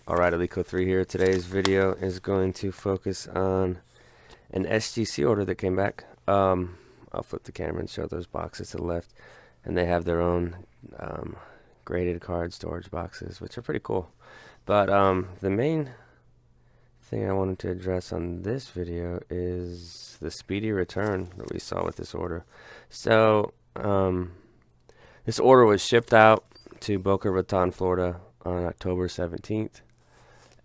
Alright, Alico3 here. Today's video is going to focus on an SGC order that came back. I'll flip the camera and show those boxes to the left. And they have their own graded card storage boxes, which are pretty cool. But the main thing I wanted to address on this video is the speedy return that we saw with this order. So, this order was shipped out to Boca Raton, Florida on October 17th.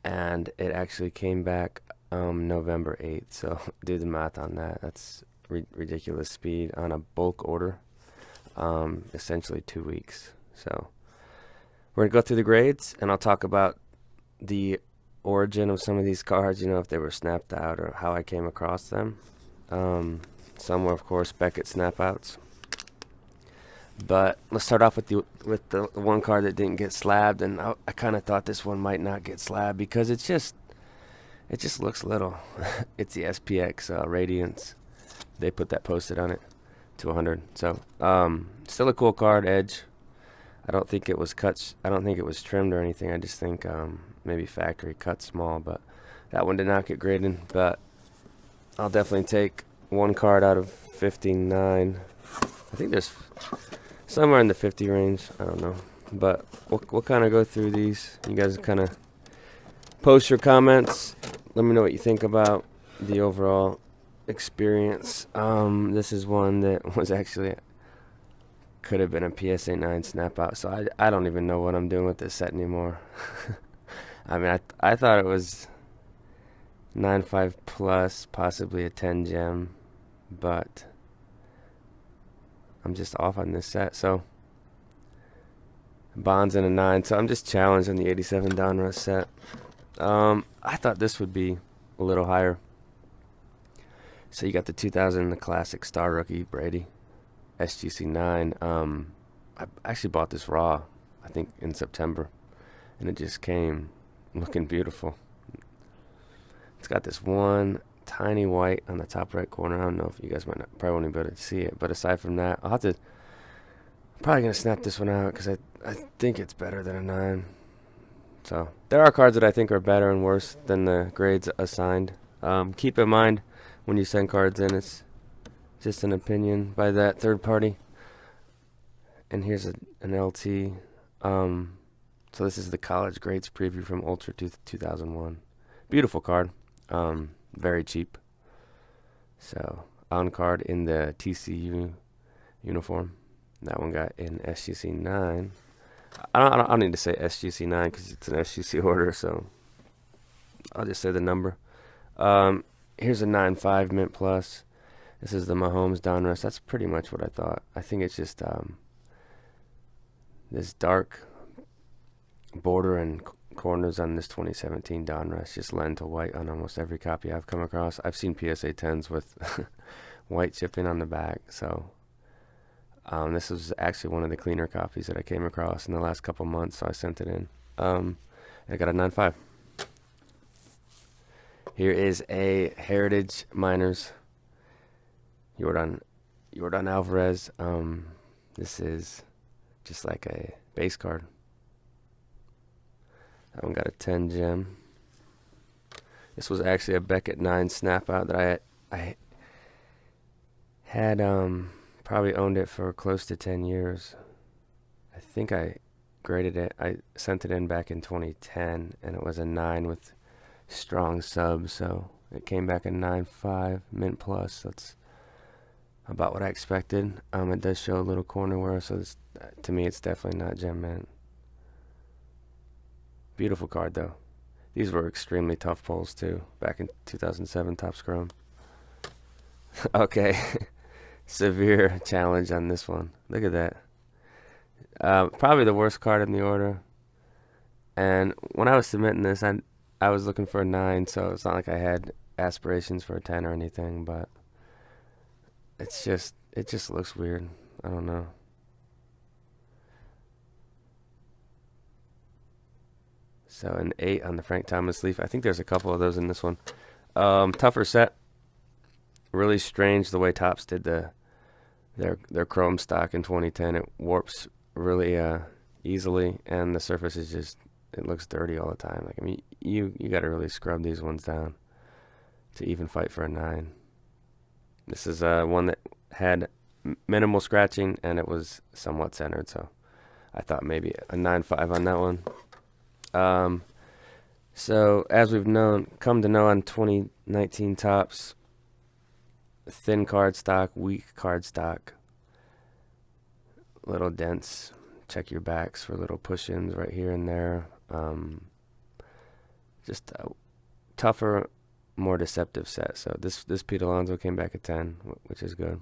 And it actually came back November 8th. So do the math on that. That's ridiculous speed on a bulk order. Essentially 2 weeks. So we're going to go through the grades, and I'll talk about the origin of some of these cards, if they were snapped out or how I came across them. Some were, of course, Beckett snap-outs. But let's start off with the one card that didn't get slabbed, and I kind of thought this one might not get slabbed because it just looks little. It's the SPX Radiance. They put that posted on it to 100. So still a cool card, edge. I don't think it was cut. I don't think it was trimmed or anything. I just think maybe factory cut small. But that one did not get graded. But I'll definitely take one card out of 59. I think there's somewhere in the 50 range. I don't know. But we'll kind of go through these. You guys kind of post your comments. Let me know what you think about the overall experience. This is one that was actually could have been a PSA 9 snap out. So I don't even know what I'm doing with this set anymore. I mean, I thought it was 9.5 plus, possibly a 10 gem, but I'm just off on this set. So Bonds in a 9. So I'm just challenged on the 87 Donruss set. I thought this would be a little higher. So you got the 2000, the classic star rookie Brady, SGC 9. I actually bought this raw, I think in September, and it just came looking beautiful. It's got this one tiny white on the top right corner. I don't know if you guys probably won't even be able to see it, but aside from that, I'm probably gonna snap this one out because I think it's better than a 9. So there are cards that I think are better and worse than the grades assigned. Keep in mind when you send cards in, it's just an opinion by that third party. And here's an LT. So this is the college grades preview from Ultra 2001. Beautiful card. Very cheap. So on card in the TCU uniform. That one got in SGC 9. I don't need to say SGC 9 because it's an SGC order, so I'll just say the number. Here's a 9.5 Mint Plus. This is the Mahomes Donruss. That's pretty much what I thought. I think it's just this dark border and corners on this 2017 Donruss just lend to white on almost every copy I've come across. I've seen PSA 10s with white chipping on the back, so this was actually one of the cleaner copies that I came across in the last couple months, so I sent it in. I got a 9.5. Here is a Heritage Miners Jordan Alvarez. This is just like a base card. That one got a 10 gem. This was actually a Beckett 9 snap out that I had probably owned it for close to 10 years. I think I graded it. I sent it in back in 2010, and it was a 9 with strong subs, so it came back a 9.5 Mint Plus. That's about what I expected. It does show a little corner wear, so to me it's definitely not gem mint. Beautiful card though. These were extremely tough pulls too, back in 2007 Topps Chrome. Okay. Severe challenge on this one. Look at that. Probably the worst card in the order. And when I was submitting this, I was looking for a 9, so it's not like I had aspirations for a 10 or anything, but it just looks weird. I don't know. So an 8 on the Frank Thomas leaf. I think there's a couple of those in this one. Tougher set. Really strange the way Topps did their chrome stock in 2010. It warps really easily, and the surface is just it looks dirty all the time. Like, I mean, you got to really scrub these ones down to even fight for a 9. This is one that had minimal scratching and it was somewhat centered, so I thought maybe a 9.5 on that one. So as we've come to know on 2019 tops, thin cardstock, weak cardstock, little dents. Check your backs for little push-ins right here and there. Just a tougher, more deceptive set. So this Pete Alonso came back at 10, which is good.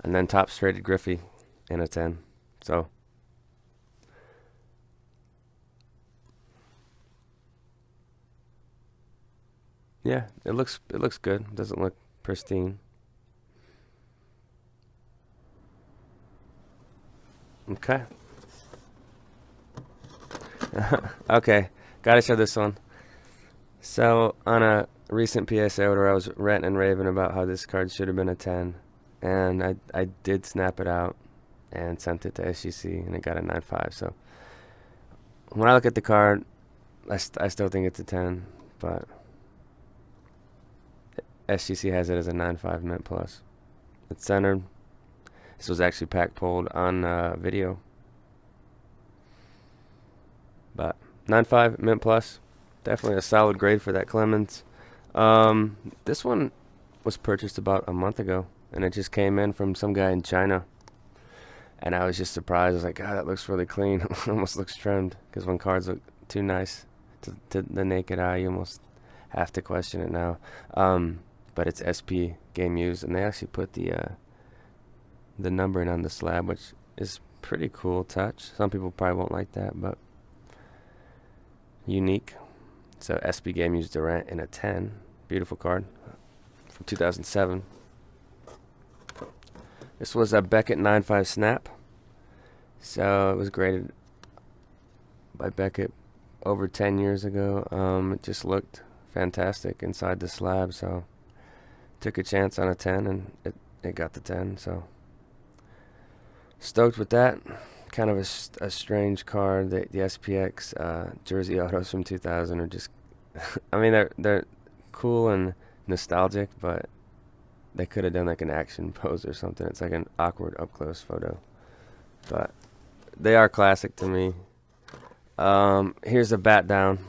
And then Topps traded Griffey in a 10. So yeah, it looks good. Doesn't look pristine. Okay. Okay, gotta show this one. So on a recent PSA order, I was ranting and raving about how this card should have been a 10, and I did snap it out and sent it to SGC, and it got a 9.5. So when I look at the card, I still think it's a 10, but SGC has it as a 9.5 mint plus. It's centered. This was actually pack pulled on video. But 9.5 mint plus, definitely a solid grade for that Clemens. This one was purchased about a month ago, and it just came in from some guy in China. And I was just surprised. I was like, God, that looks really clean. Almost looks trimmed, because when cards look too nice to the naked eye, you almost have to question it now. But it's SP game used, and they actually put the numbering on the slab, which is pretty cool touch. Some people probably won't like that, but unique. So SP game used Durant in a 10. Beautiful card from 2007. This was a Beckett 9.5 snap. So it was graded by Beckett over 10 years ago. It just looked fantastic inside the slab, so took a chance on a 10, and it got the 10. So stoked with that. Kind of a strange card. The SPX jersey autos from 2000 are just I mean, they're cool and nostalgic, but they could have done like an action pose or something. It's like an awkward up close photo, but they are classic to me. Here's a bat down.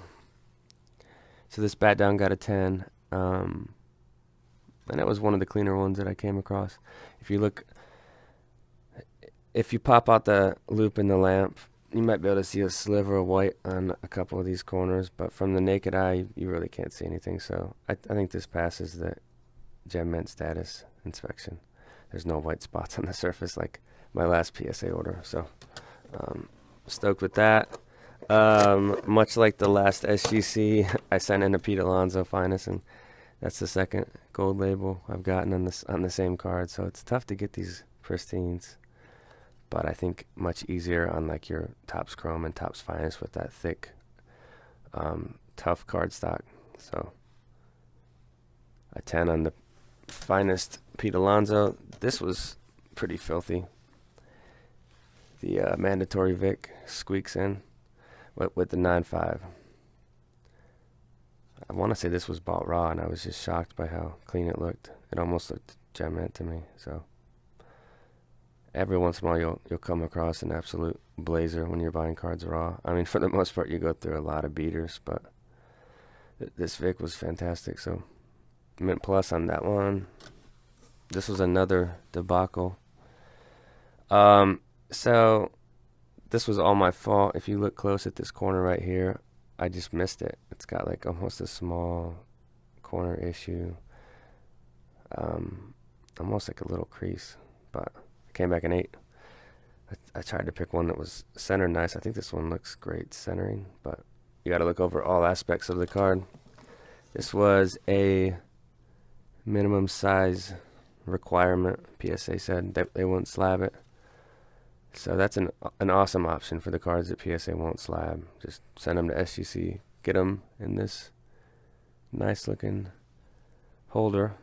So this bat down got a 10, and it was one of the cleaner ones that I came across. If you pop out the loop in the lamp, you might be able to see a sliver of white on a couple of these corners, but from the naked eye, you really can't see anything. So I think this passes the gem mint status inspection. There's no white spots on the surface like my last PSA order. So stoked with that. Much like the last SGC, I sent in a Pete Alonso Finest, and that's the second gold label I've gotten on the same card. So it's tough to get these pristines, but I think much easier on like your Topps Chrome and Topps Finest with that thick, tough cardstock. So a 10 on the Finest Pete Alonso. This was pretty filthy. The mandatory Vic squeaks in with the 9.5. I want to say this was bought raw, and I was just shocked by how clean it looked. It almost looked gem mint to me. So every once in a while you'll come across an absolute blazer when you're buying cards raw. I mean, for the most part, you go through a lot of beaters, but this Vic was fantastic. So mint plus on that one. This was another debacle. So this was all my fault. If you look close at this corner right here, I just missed it. It's got like almost a small corner issue. Almost like a little crease, but it came back an 8. I tried to pick one that was centered nice. I think this one looks great centering, but you got to look over all aspects of the card. This was a minimum size requirement. PSA said they wouldn't slab it. So that's an awesome option for the cards that PSA won't slab. Just send them to SGC. Get them in this nice looking holder.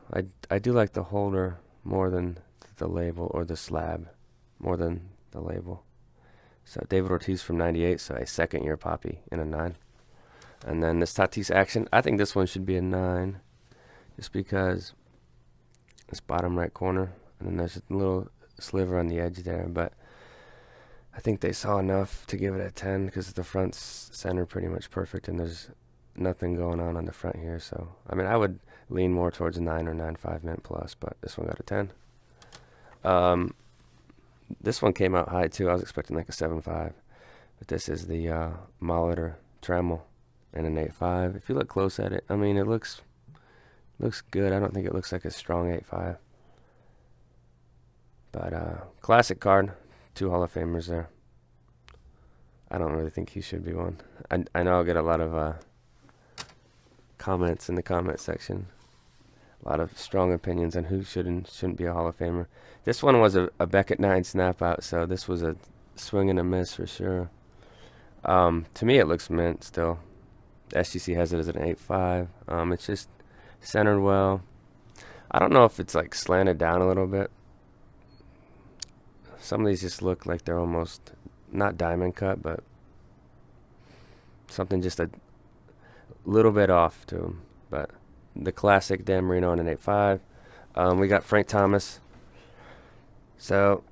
I do like the holder more than the label, or the slab more than the label. So David Ortiz from 98, so a second year poppy in a 9. And then this Tatis Action, I think this one should be a 9, just because it's bottom right corner, and then there's a little sliver on the edge there, but I think they saw enough to give it a 10 because the front's centered pretty much perfect, and there's nothing going on the front here. So, I mean, I would lean more towards a 9 or 9.5 mint plus, but this one got a 10. This one came out high too. I was expecting like a 7.5, but this is the Molitor Trammel and an 8.5. If you look close at it, I mean, it looks good. I don't think it looks like a strong 8.5, but classic card. 2 Hall of Famers there. I don't really think he should be one. I know I'll get a lot of comments in the comment section. A lot of strong opinions on who should and shouldn't be a Hall of Famer. This one was a Beckett 9 snap out, so this was a swing and a miss for sure. To me, it looks mint still. The SGC has it as an 8.5. It's just centered well. I don't know if it's like slanted down a little bit. Some of these just look like they're almost not diamond cut, but something just a little bit off to them. But the classic Dan Marino on an 8.5. We got Frank Thomas. So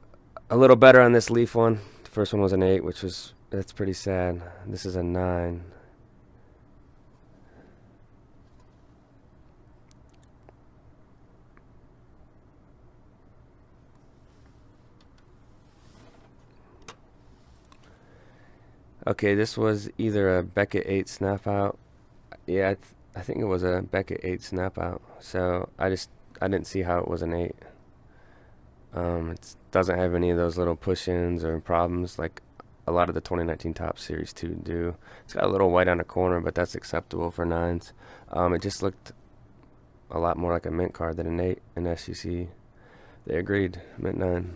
a little better on this Leaf one. The first one was an 8, that's pretty sad. This is a 9. Okay, this was either a Beckett 8 snap out. Yeah, I think it was a Beckett 8 snap out. So I didn't see how it was an 8. It doesn't have any of those little push-ins or problems like a lot of the 2019 Topps Series 2 do. It's got a little white on the corner, but that's acceptable for 9s. It just looked a lot more like a mint card than an 8 in SGC. They agreed, mint 9.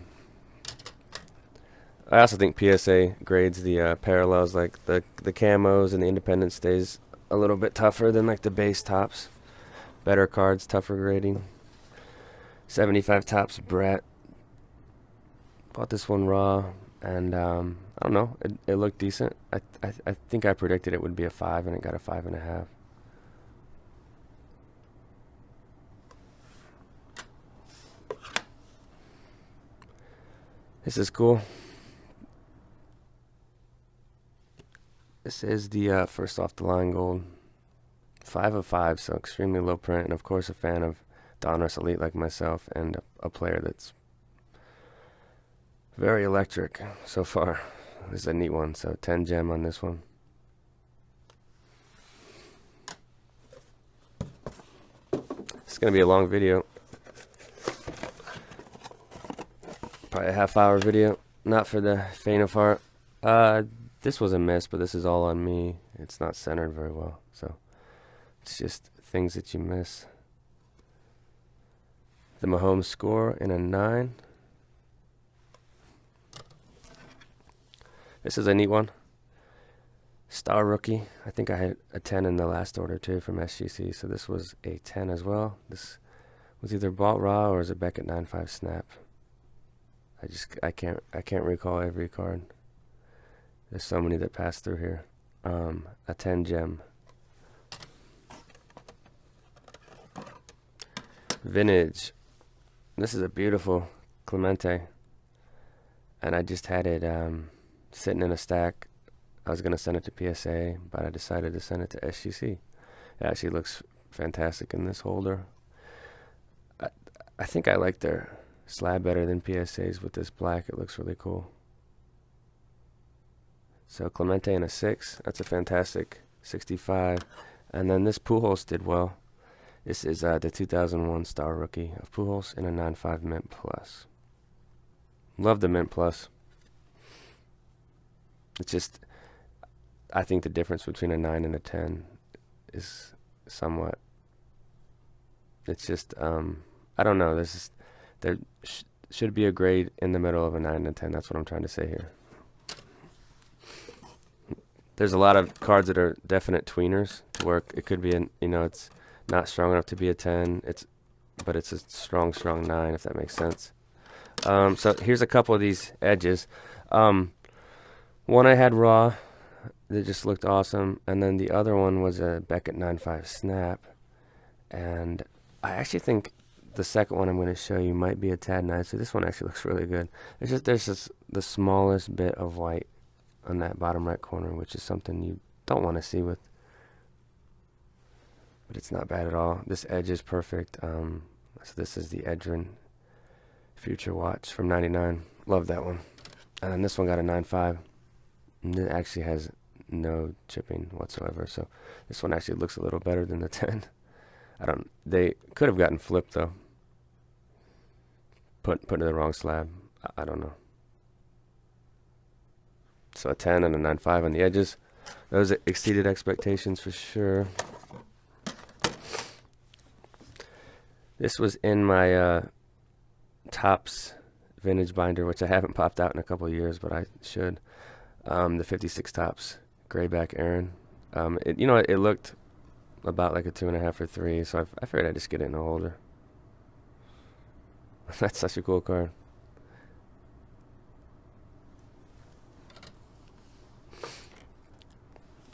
I also think PSA grades the parallels, like the camos and the independent stays a little bit tougher than like the base Topps. Better cards, tougher grading. 75 Topps Brett. Bought this one raw, and I don't know, it looked decent. I think I predicted it would be a 5, and it got a 5.5. This is cool. This is the first off the line gold. 5 of 5, so extremely low print, and of course a fan of Donruss Elite like myself, and a player that's very electric so far. This is a neat one, so 10 gem on this one. It's going to be a long video. Probably a half-hour video. Not for the faint of heart. This was a miss, but this is all on me. It's not centered very well, so it's just things that you miss. The Mahomes score in a 9. This is a neat one. Star rookie. I think I had a 10 in the last order too from SGC, so this was a 10 as well. This was either bought raw or is a Beckett 9.5 snap. I can't recall every card. There's so many that pass through here. A 10 gem. Vintage. This is a beautiful Clemente, and I just had it sitting in a stack. I was gonna send it to PSA, but I decided to send it to SGC. It actually looks fantastic in this holder. I think I like their slab better than PSA's with this black. It looks really cool. So Clemente in a 6. That's a fantastic 65. And then this Pujols did well. This is the 2001 Star Rookie of Pujols in a 9.5 Mint Plus. Love the Mint Plus. It's just, I think the difference between a 9 and a 10 is somewhat, it's just, I don't know. There should be a grade in the middle of a 9 and a 10. That's what I'm trying to say here. There's a lot of cards that are definite tweeners where it could be it's not strong enough to be a 10. But it's a strong 9, if that makes sense. So here's a couple of these edges. One I had raw that just looked awesome, and then the other one was a Beckett 9.5 snap. And I actually think the second one I'm going to show you might be a tad nicer. This one actually looks really good. It's just there's just the smallest bit of white on that bottom right corner, which is something you don't want to see with. But it's not bad at all. This edge is perfect. So this is the Edrin Future Watch from '99. Love that one. And then this one got a 9.5. And it actually has no chipping whatsoever. So this one actually looks a little better than the 10. They could have gotten flipped though. Put in the wrong slab. I don't know. So a 10 and a 9.5 on the edges. Those exceeded expectations for sure. This was in my Topps vintage binder, which I haven't popped out in a couple of years, but I should. The 56 Topps Grayback Aaron. It looked about like a 2.5 or 3, so I figured I'd just get it in a holder. That's such a cool card.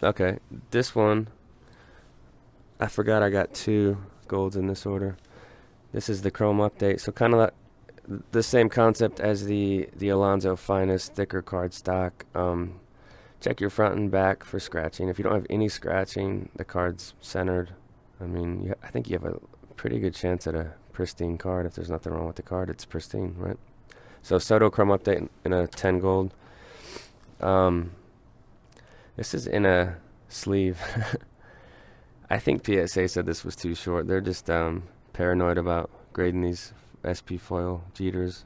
Okay, this one, I forgot I got 2 golds in this order. This is the chrome update, so kind of like the same concept as the Alonzo Finest thicker card stock. Check your front and back for scratching. If you don't have any scratching, the card's centered. I mean, I think you have a pretty good chance at a pristine card. If there's nothing wrong with the card, it's pristine, right? So Soto chrome update in a 10 gold. This is in a sleeve. I think PSA said this was too short. They're just paranoid about grading these SP foil Jeters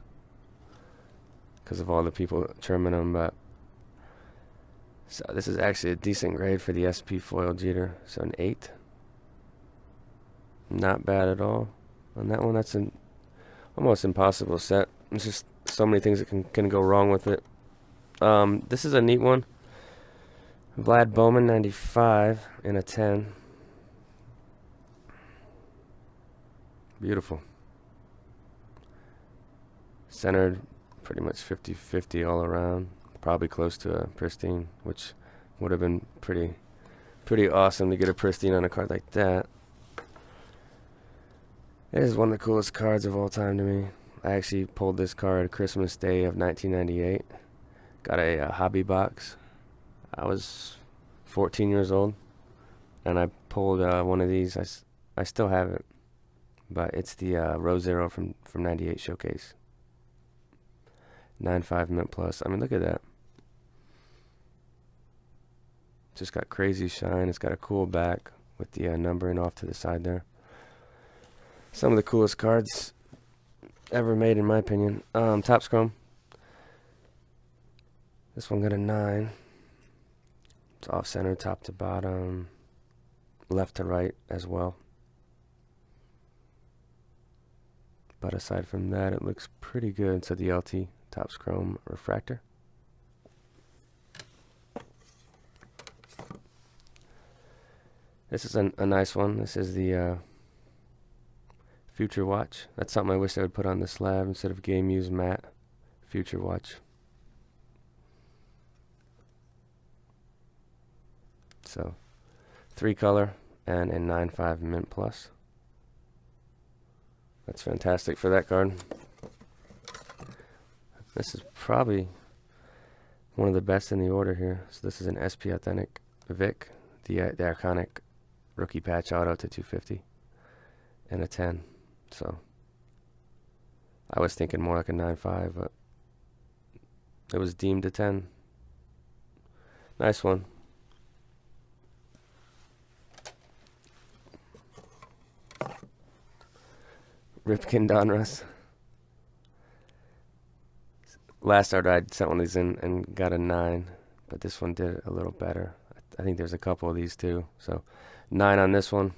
because of all the people trimming them. But so this is actually a decent grade for the SP foil Jeter. So an 8. Not bad at all on that one. That's an almost impossible set. There's just so many things that can go wrong with it. This is a neat one. Vlad Bowman 95 in a 10. Beautiful. Centered pretty much 50-50 all around. Probably close to a pristine, which would have been pretty awesome to get a pristine on a card like that. It is one of the coolest cards of all time to me. I actually pulled this card Christmas Day of 1998. Got a hobby box. I was 14 years old, and I pulled one of these. I still have it, but it's the Row Zero from '98 showcase. 9.5 mint plus. I mean, look at that. Just got crazy shine. It's got a cool back with the numbering off to the side there. Some of the coolest cards ever made, in my opinion. Topps chrome. This one got a 9. It's off center, top to bottom, left to right as well. But aside from that, it looks pretty good. So the LT Topps chrome refractor. This is a nice one. This is the Future Watch. That's something I wish I would put on the slab instead of Game Use Matte. Future Watch. So 3 color and a 9.5 mint plus. That's fantastic for that card. This is probably one of the best in the order here. So this is an SP Authentic Vic, the iconic rookie patch auto to 250 and a 10. So I was thinking more like a 9.5, but it was deemed a 10. Nice one. Ripken Donruss. Last start I sent one of these in and got a 9, but this one did a little better. I think there's a couple of these too. So 9 on this one.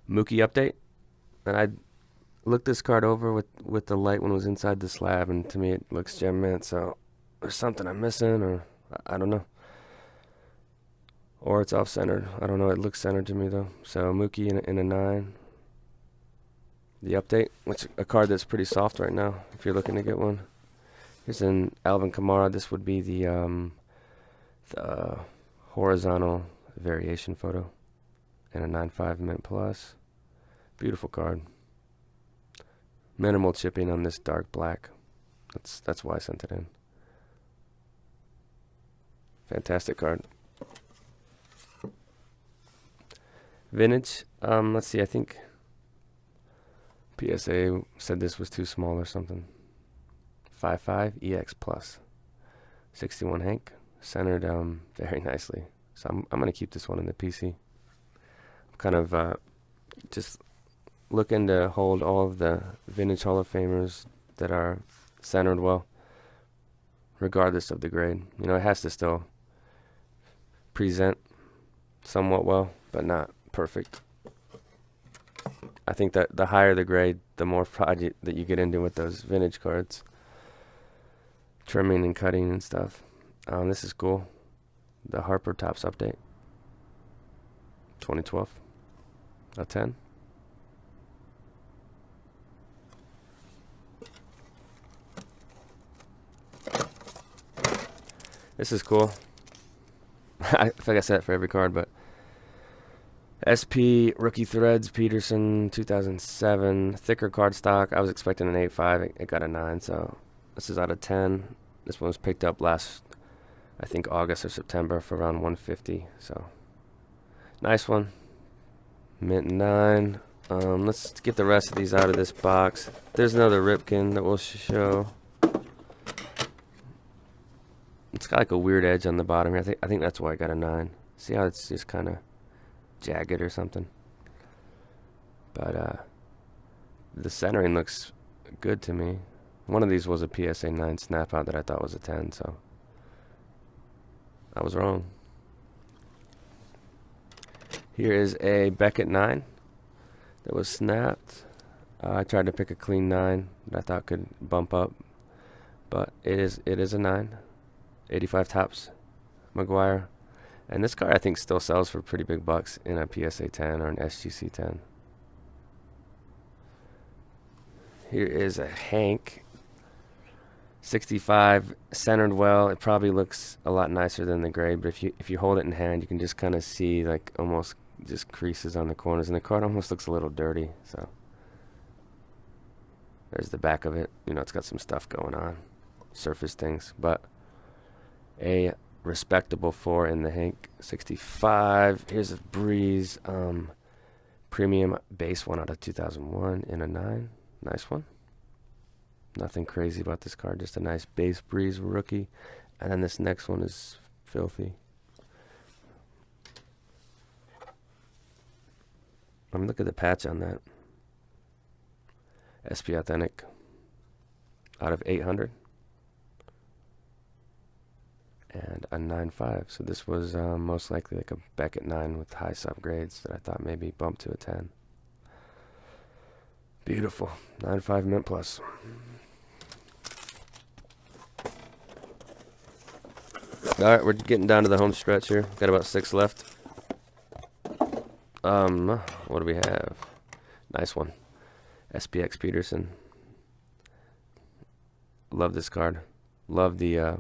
Mookie update. And I looked this card over with the light when it was inside the slab, and to me it looks gem mint. So there's something I'm missing, or I don't know. Or it's off centered. I don't know. It looks centered to me though. So Mookie in a 9. the update, which a card that's pretty soft right now if you're looking to get one. Here's an Alvin Kamara. This would be the horizontal variation photo, and a 9.5 mint plus. Beautiful card. Minimal chipping on this dark black. That's why I sent it in. Fantastic card. Vintage. Let's see. I think PSA said this was too small or something. 5.5 EX plus. 61 Hank. Centered very nicely. So I'm gonna keep this one in the PC. I'm kind of just looking to hold all of the vintage Hall of Famers that are centered well, regardless of the grade. You know, it has to still present somewhat well, but not perfect. I think that the higher the grade, the more project that you get into with those vintage cards. Trimming and cutting and stuff. This is cool. The Harper Topps update. 2012. A 10. This is cool. I feel like I said it for every card, but SP Rookie Threads Peterson 2007. Thicker card stock. I was expecting an 8.5. It got a 9, so this is out of 10. This one was picked up last, I think, August or September for around 150. So nice one. Mint 9. Let's get the rest of these out of this box. There's another Ripken that we'll show. It's got like a weird edge on the bottom here. I think that's why I got a 9. See how it's just kind of jagged or something. But the centering looks good to me. One of these was a PSA 9 snap out that I thought was a 10, so I was wrong. Here is a Beckett 9 that was snapped. I tried to pick a clean 9 that I thought could bump up, but it is a 9. 85 Topps McGuire. And this card I think still sells for pretty big bucks in a PSA 10 or an SGC 10. Here is a Hank 65 centered well. It probably looks a lot nicer than the grade, but if you hold it in hand, you can just kind of see like almost just creases on the corners, and the card almost looks a little dirty. So there's the back of it. You know, it's got some stuff going on, surface things, but a respectable 4 in the Hank 65. Here's a Breeze premium base one out of 2001 in a 9. Nice one. Nothing crazy about this card, just a nice base Breeze rookie. And then this next one is filthy. Look at the patch on that. SP Authentic out of 800. And a 9.5. So this was most likely like a Beckett 9 with high subgrades that I thought maybe bumped to a 10. Beautiful. 9.5 mint plus. Alright, we're getting down to the home stretch here. Got about 6 left. What do we have? Nice one. SPX Peterson. Love this card. Love the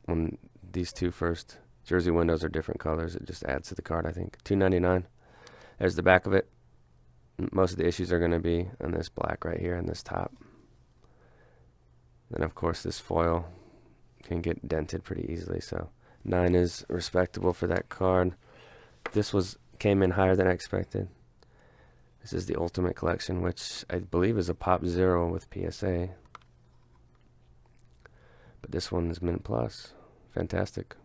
when these two first jersey windows are different colors. It just adds to the card, I think. $2.99. There's the back of it. Most of the issues are going to be on this black right here on this top. Then, of course, this foil can get dented pretty easily. So 9 is respectable for that card. This came in higher than I expected. This is the Ultimate Collection, which I believe is a Pop 0 with PSA. But this one is Mint Plus. Fantastic.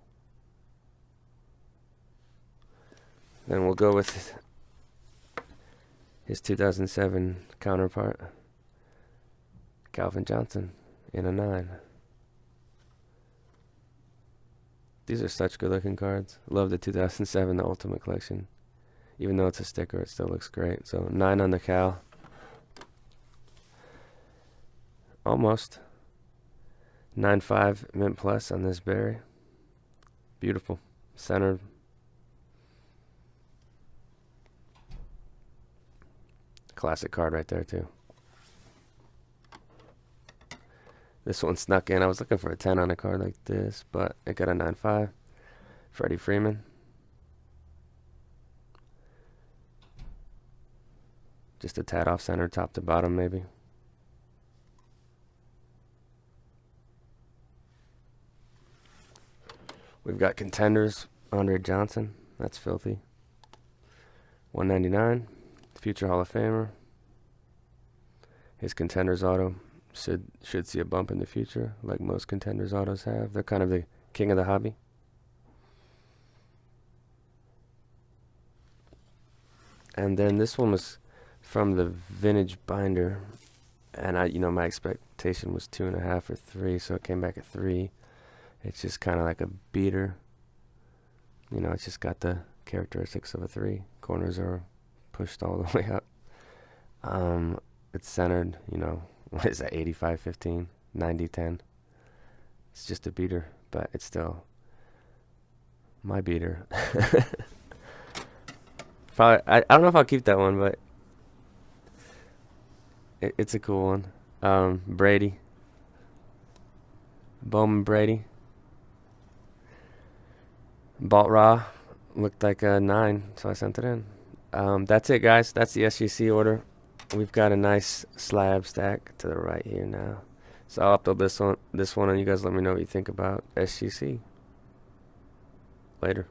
Then we'll go with his 2007 counterpart, Calvin Johnson, in a 9. These are such good looking cards. Love the 2007, the Ultimate Collection. Even though it's a sticker, it still looks great. So 9 on the Cal. Almost. 9.5 mint plus on this berry. Beautiful. Centered. classic card right there too. This one snuck in. I was looking for a 10 on a card like this, but it got a 9.5. Freddie Freeman. Just a tad off center, top to bottom maybe. We've got contenders. Andre Johnson. That's filthy. 199. Future Hall of Famer. His contenders auto should see a bump in the future, like most contenders autos have. They're kind of the king of the hobby. And then this one was from the vintage binder, and my expectation was 2.5 or 3, so it came back at 3. It's just kind of like a beater. It's just got the characteristics of a 3. Corners are pushed all the way up. It's centered, what is that, 85-15, 90-10. It's just a beater, but it's still my beater. Probably, I don't know if I'll keep that one, but it's a cool one. Brady. Bowman Brady. Balt Raw. Looked like a 9, so I sent it in. That's it, guys. That's the SGC order. We've got a nice slab stack to the right here now. So I'll upload this one, and you guys let me know what you think about SGC. Later.